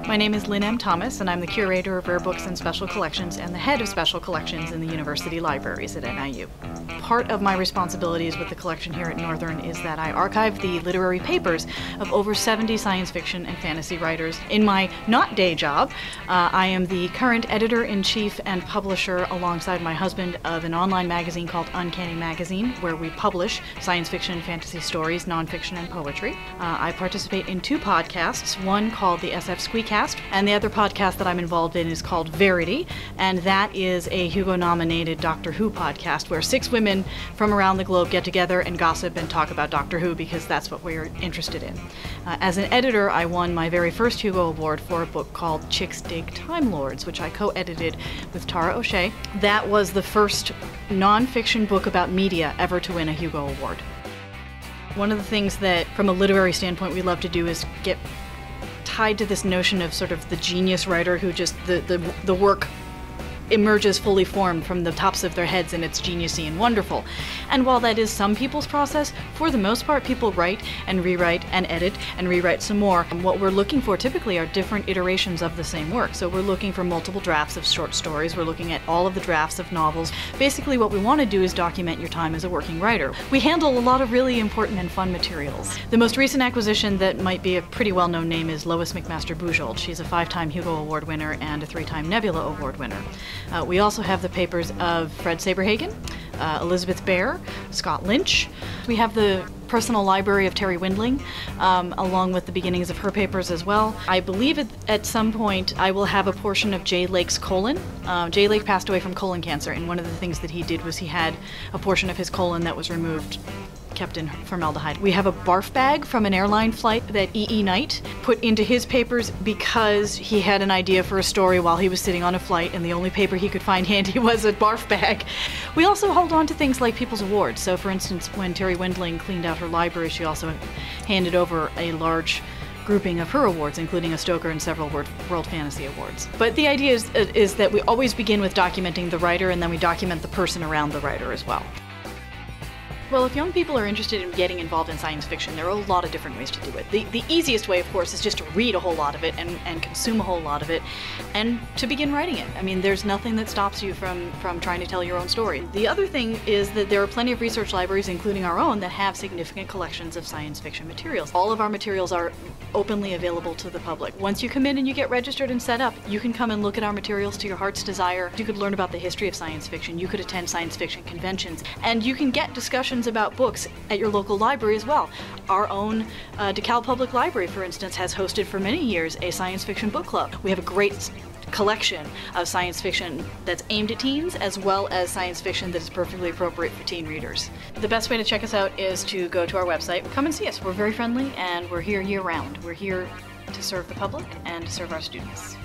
My name is Lynne M. Thomas, and I'm the curator of rare books and special collections and the head of special collections in the university libraries at NIU. Part of my responsibilities with the collection here at Northern is that I archive the literary papers of over 70 science fiction and fantasy writers. In my not day job, I am the current editor-in-chief and publisher alongside my husband of an online magazine called Uncanny Magazine, where we publish science fiction, fantasy stories, nonfiction, and poetry. I participate in 2 podcasts, one called the SF Squeakcast, and the other podcast that I'm involved in is called Verity, and that is a Hugo-nominated Doctor Who podcast where 6 women from around the globe get together and gossip and talk about Doctor Who because that's what we're interested in. As an editor, I won my very first Hugo Award for a book called Chicks Dig Time Lords, which I co-edited with Tara O'Shea. That was the first nonfiction book about media ever to win a Hugo Award. One of the things that, from a literary standpoint, we love to do is get tied to this notion of sort of the genius writer who just, the work emerges fully formed from the tops of their heads and it's geniusy and wonderful. And while that is some people's process, for the most part people write and rewrite and edit and rewrite some more. And what we're looking for typically are different iterations of the same work. So we're looking for multiple drafts of short stories, we're looking at all of the drafts of novels. Basically what we want to do is document your time as a working writer. We handle a lot of really important and fun materials. The most recent acquisition that might be a pretty well-known name is Lois McMaster-Bujold. She's a 5-time Hugo Award winner and a 3-time Nebula Award winner. We also have the papers of Fred Saberhagen, Elizabeth Bear, Scott Lynch. We have the personal library of Terry Windling, along with the beginnings of her papers as well. I believe at some point I will have a portion of Jay Lake's colon. Jay Lake passed away from colon cancer, and one of the things that he did was he had a portion of his colon that was removed, kept in formaldehyde. We have a barf bag from an airline flight that E.E. Knight put into his papers because he had an idea for a story while he was sitting on a flight and the only paper he could find handy was a barf bag. We also hold on to things like people's awards. So for instance, when Terry Windling cleaned out her library, she also handed over a large grouping of her awards, including a Stoker and several World Fantasy Awards. But the idea is that we always begin with documenting the writer and then we document the person around the writer as well. Well, if young people are interested in getting involved in science fiction, there are a lot of different ways to do it. The easiest way, of course, is just to read a whole lot of it and consume a whole lot of it and to begin writing it. I mean, there's nothing that stops you from trying to tell your own story. The other thing is that there are plenty of research libraries, including our own, that have significant collections of science fiction materials. All of our materials are openly available to the public. Once you come in and you get registered and set up, you can come and look at our materials to your heart's desire. You could learn about the history of science fiction, you could attend science fiction conventions, and you can get discussions about books at your local library as well. Our own DeKalb Public Library, for instance, has hosted for many years a science fiction book club. We have a great collection of science fiction that's aimed at teens, as well as science fiction that is perfectly appropriate for teen readers. The best way to check us out is to go to our website. Come and see us. We're very friendly and we're here year-round. We're here to serve the public and to serve our students.